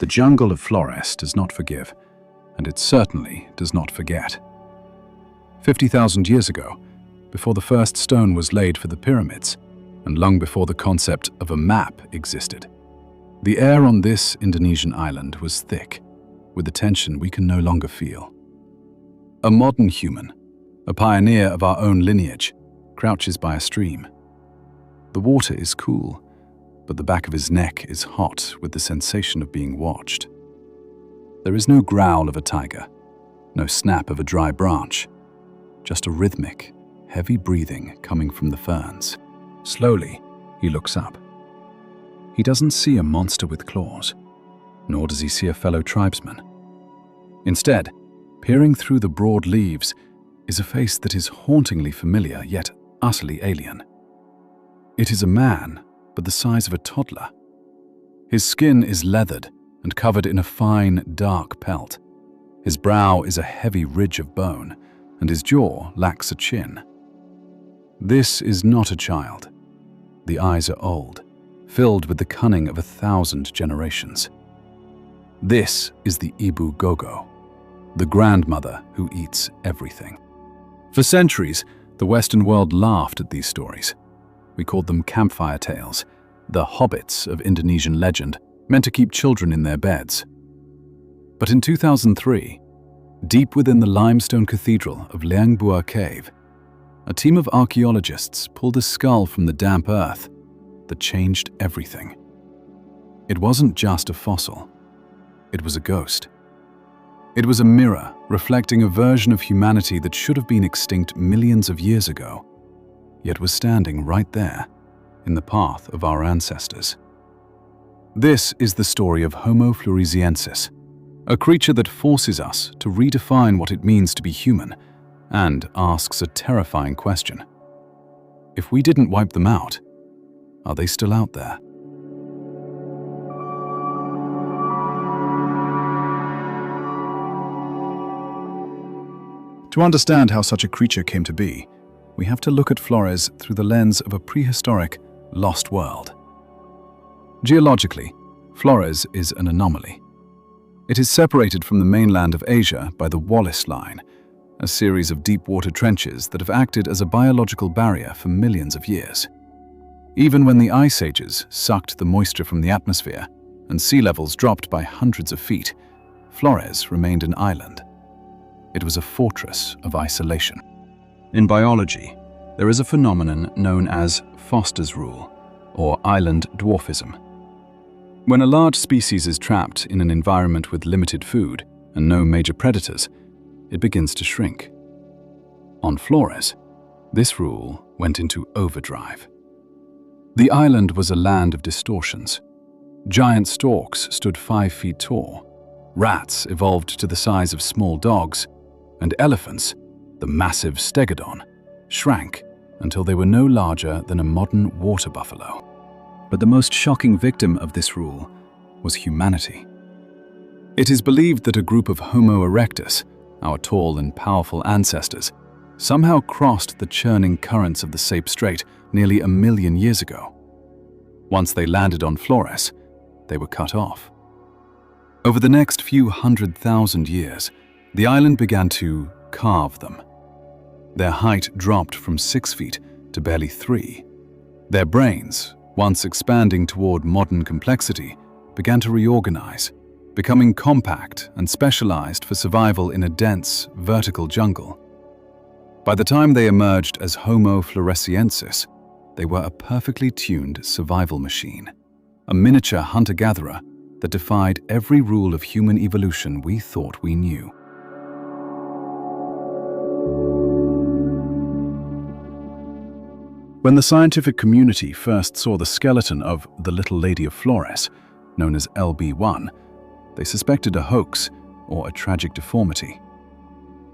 The jungle of Flores does not forgive, and it certainly does not forget. 50,000 years ago, before the first stone was laid for the pyramids, and long before the concept of a map existed, the air on this Indonesian island was thick, with a tension we can no longer feel. A modern human, a pioneer of our own lineage, crouches by a stream. The water is cool, but the back of his neck is hot with the sensation of being watched. There is no growl of a tiger, no snap of a dry branch, just a rhythmic, heavy breathing coming from the ferns. Slowly, he looks up. He doesn't see a monster with claws, nor does he see a fellow tribesman. Instead, peering through the broad leaves is a face that is hauntingly familiar yet utterly alien. It is a man, but the size of a toddler. His skin is leathered and covered in a fine, dark pelt. His brow is a heavy ridge of bone, and his jaw lacks a chin. This is not a child. The eyes are old, filled with the cunning of 1,000 generations. This is the Ebu Gogo, the grandmother who eats everything. For centuries, the Western world laughed at these stories. We called them campfire tales, the Hobbits of Indonesian legend, meant to keep children in their beds. But in 2003, deep within the limestone cathedral of Liang Bua Cave, a team of archaeologists pulled a skull from the damp earth that changed everything. It wasn't just a fossil. It was a ghost. It was a mirror reflecting a version of humanity that should have been extinct millions of years ago, yet was standing right there, in the path of our ancestors. This is the story of Homo floresiensis, a creature that forces us to redefine what it means to be human, and asks a terrifying question. If we didn't wipe them out, are they still out there? To understand how such a creature came to be, we have to look at Flores through the lens of a prehistoric, lost world. Geologically, Flores is an anomaly. It is separated from the mainland of Asia by the Wallace Line, a series of deep-water trenches that have acted as a biological barrier for millions of years. Even when the ice ages sucked the moisture from the atmosphere and sea levels dropped by hundreds of feet, Flores remained an island. It was a fortress of isolation. In biology, there is a phenomenon known as Foster's rule, or island dwarfism. When a large species is trapped in an environment with limited food and no major predators, it begins to shrink. On Flores, this rule went into overdrive. The island was a land of distortions. Giant storks stood 5 feet tall, rats evolved to the size of small dogs, and elephants, the massive stegodon, shrank until they were no larger than a modern water buffalo. But the most shocking victim of this rule was humanity. It is believed that a group of Homo erectus, our tall and powerful ancestors, somehow crossed the churning currents of the Sape Strait nearly 1 million years ago. Once they landed on Flores, they were cut off. Over the next few 100,000 years, the island began to carve them. Their height dropped from 6 feet to barely 3. Their brains, once expanding toward modern complexity, began to reorganize, becoming compact and specialized for survival in a dense, vertical jungle. By the time they emerged as Homo floresiensis, they were a perfectly tuned survival machine, a miniature hunter-gatherer that defied every rule of human evolution we thought we knew. When the scientific community first saw the skeleton of the Little Lady of Flores, known as LB1, they suspected a hoax or a tragic deformity.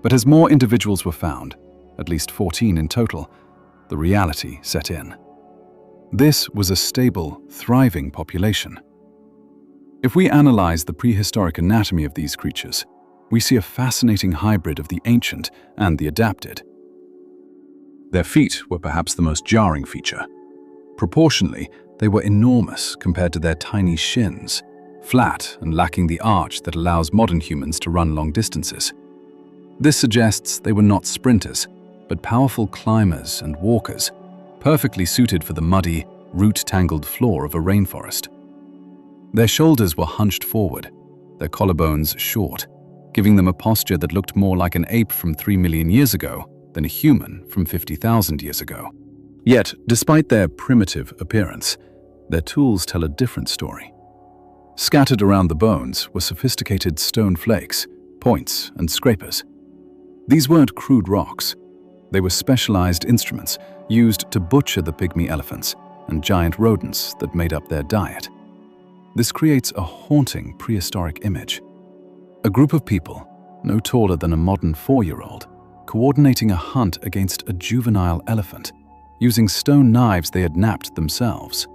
But as more individuals were found, at least 14 in total, the reality set in. This was a stable, thriving population. If we analyze the prehistoric anatomy of these creatures, we see a fascinating hybrid of the ancient and the adapted. Their feet were perhaps the most jarring feature. Proportionally, they were enormous compared to their tiny shins, flat and lacking the arch that allows modern humans to run long distances. This suggests they were not sprinters, but powerful climbers and walkers, perfectly suited for the muddy, root-tangled floor of a rainforest. Their shoulders were hunched forward, their collarbones short, giving them a posture that looked more like an ape from 3 million years ago than a human from 50,000 years ago. Yet, despite their primitive appearance, their tools tell a different story. Scattered around the bones were sophisticated stone flakes, points, and scrapers. These weren't crude rocks. They were specialized instruments used to butcher the pygmy elephants and giant rodents that made up their diet. This creates a haunting prehistoric image. A group of people, no taller than a modern 4-year-old, coordinating a hunt against a juvenile elephant, using stone knives they had knapped themselves.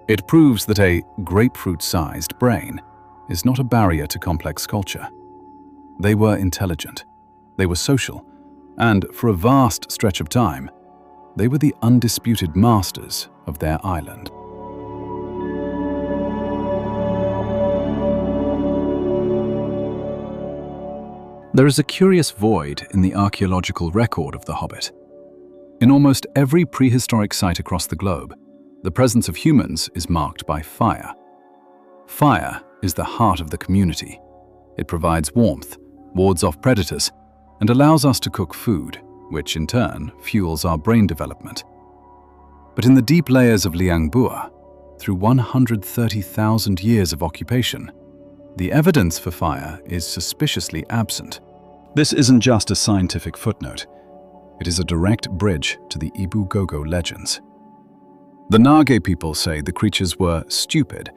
It proves that a grapefruit-sized brain is not a barrier to complex culture. They were intelligent, they were social, and for a vast stretch of time, they were the undisputed masters of their island. There is a curious void in the archaeological record of the Hobbit. In almost every prehistoric site across the globe, the presence of humans is marked by fire. Fire is the heart of the community. It provides warmth, wards off predators, and allows us to cook food, which in turn fuels our brain development. But in the deep layers of Liangbua, through 130,000 years of occupation, the evidence for fire is suspiciously absent. This isn't just a scientific footnote. It is a direct bridge to the Ebu Gogo legends. The Nage people say the creatures were stupid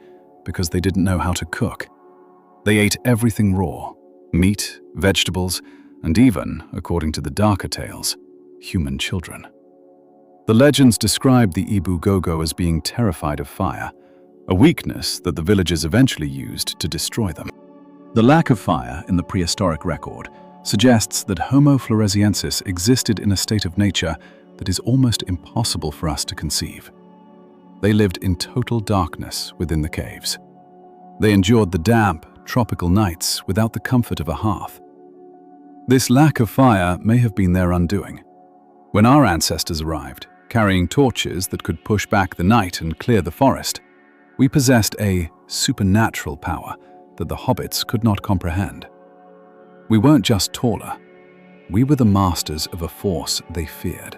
because they didn't know how to cook. They ate everything raw: meat, vegetables, and even, according to the darker tales, human children. The legends describe the Ebu Gogo as being terrified of fire, a weakness that the villagers eventually used to destroy them. The lack of fire in the prehistoric record suggests that Homo floresiensis existed in a state of nature that is almost impossible for us to conceive. They lived in total darkness within the caves. They endured the damp, tropical nights without the comfort of a hearth. This lack of fire may have been their undoing. When our ancestors arrived, carrying torches that could push back the night and clear the forest, we possessed a supernatural power that the Hobbits could not comprehend. We weren't just taller, we were the masters of a force they feared.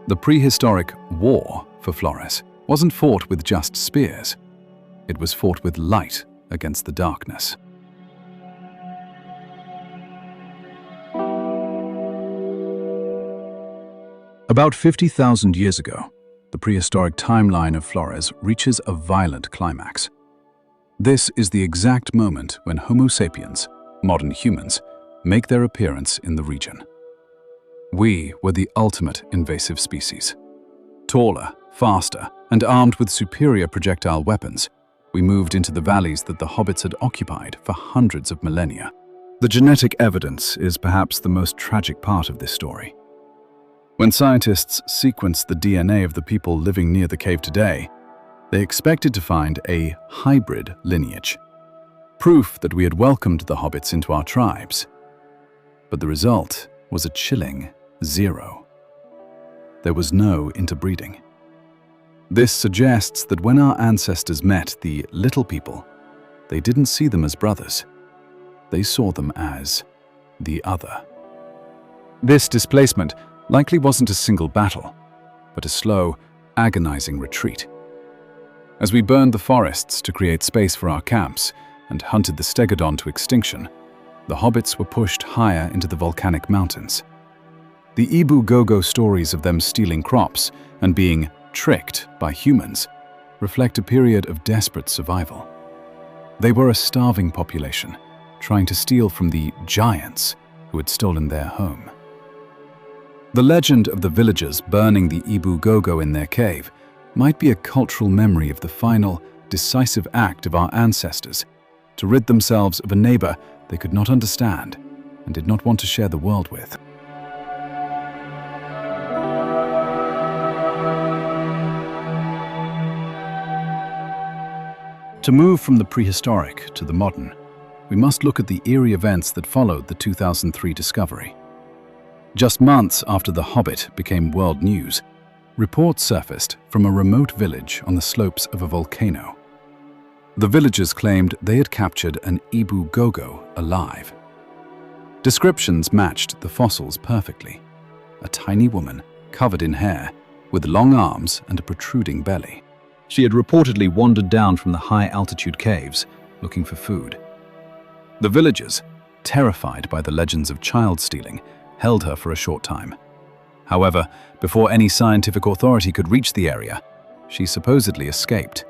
The prehistoric war for Flores wasn't fought with just spears. It was fought with light against the darkness. About 50,000 years ago, the prehistoric timeline of Flores reaches a violent climax. This is the exact moment when Homo sapiens, modern humans, make their appearance in the region. We were the ultimate invasive species. Taller, faster, and armed with superior projectile weapons, we moved into the valleys that the Hobbits had occupied for hundreds of millennia. The genetic evidence is perhaps the most tragic part of this story. When scientists sequenced the DNA of the people living near the cave today, they expected to find a hybrid lineage, proof that we had welcomed the Hobbits into our tribes. But the result was a chilling 0. There was no interbreeding. This suggests that when our ancestors met the little people, they didn't see them as brothers. They saw them as the other. This displacement likely wasn't a single battle, but a slow, agonizing retreat. As we burned the forests to create space for our camps and hunted the stegodon to extinction, the Hobbits were pushed higher into the volcanic mountains. The Ebu Gogo stories of them stealing crops and being tricked by humans reflect a period of desperate survival. They were a starving population, trying to steal from the giants who had stolen their home. The legend of the villagers burning the Ebu Gogo in their cave might be a cultural memory of the final, decisive act of our ancestors to rid themselves of a neighbor they could not understand and did not want to share the world with. To move from the prehistoric to the modern, we must look at the eerie events that followed the 2003 discovery. Just months after The Hobbit became world news, reports surfaced from a remote village on the slopes of a volcano. The villagers claimed they had captured an Ebu Gogo alive. Descriptions matched the fossils perfectly. A tiny woman, covered in hair, with long arms and a protruding belly. She had reportedly wandered down from the high-altitude caves, looking for food. The villagers, terrified by the legends of child stealing, held her for a short time. However, before any scientific authority could reach the area, she supposedly escaped,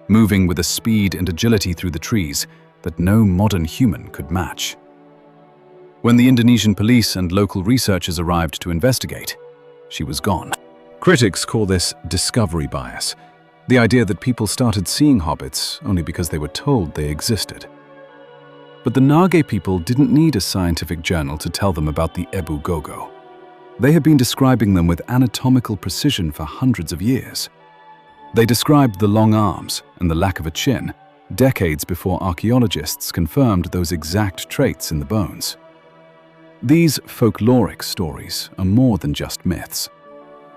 moving with a speed and agility through the trees that no modern human could match. When the Indonesian police and local researchers arrived to investigate, she was gone. Critics call this discovery bias, the idea that people started seeing hobbits only because they were told they existed. But the Nage people didn't need a scientific journal to tell them about the Ebu Gogo. They had been describing them with anatomical precision for hundreds of years. They described the long arms and the lack of a chin decades before archaeologists confirmed those exact traits in the bones. These folkloric stories are more than just myths.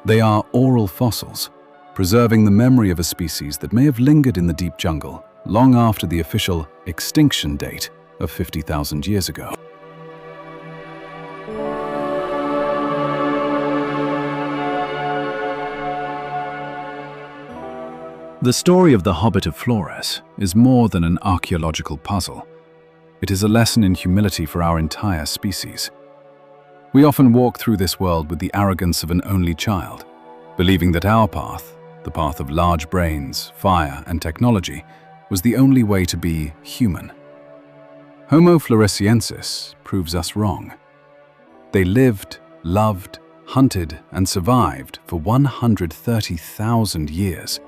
They are oral fossils, preserving the memory of a species that may have lingered in the deep jungle long after the official extinction date of 50,000 years ago. The story of the Hobbit of Flores is more than an archaeological puzzle. It is a lesson in humility for our entire species. We often walk through this world with the arrogance of an only child, believing that our path, the path of large brains, fire, and technology, was the only way to be human. Homo floresiensis proves us wrong. They lived, loved, hunted, and survived for 130,000 years,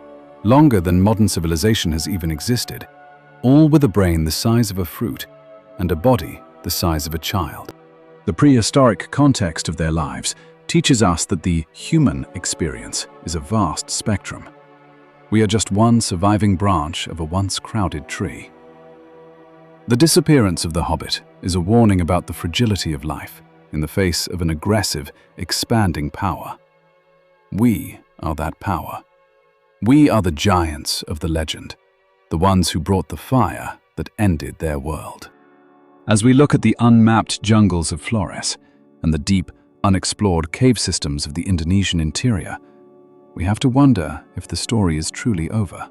longer than modern civilization has even existed, all with a brain the size of a fruit and a body the size of a child. The prehistoric context of their lives teaches us that the human experience is a vast spectrum. We are just one surviving branch of a once crowded tree. The disappearance of the Hobbit is a warning about the fragility of life in the face of an aggressive, expanding power. We are that power. We are the giants of the legend, the ones who brought the fire that ended their world. As we look at the unmapped jungles of Flores and the deep, unexplored cave systems of the Indonesian interior, we have to wonder if the story is truly over.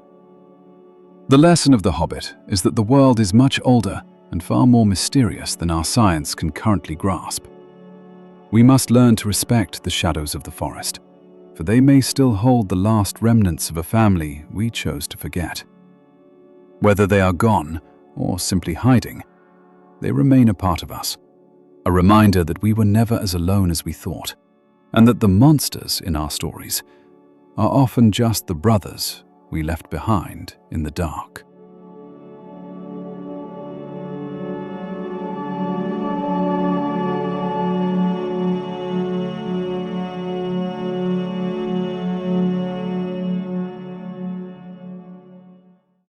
The lesson of The Hobbit is that the world is much older and far more mysterious than our science can currently grasp. We must learn to respect the shadows of the forest, for they may still hold the last remnants of a family we chose to forget. Whether they are gone or simply hiding, they remain a part of us, a reminder that we were never as alone as we thought, and that the monsters in our stories are often just the brothers we left behind in the dark.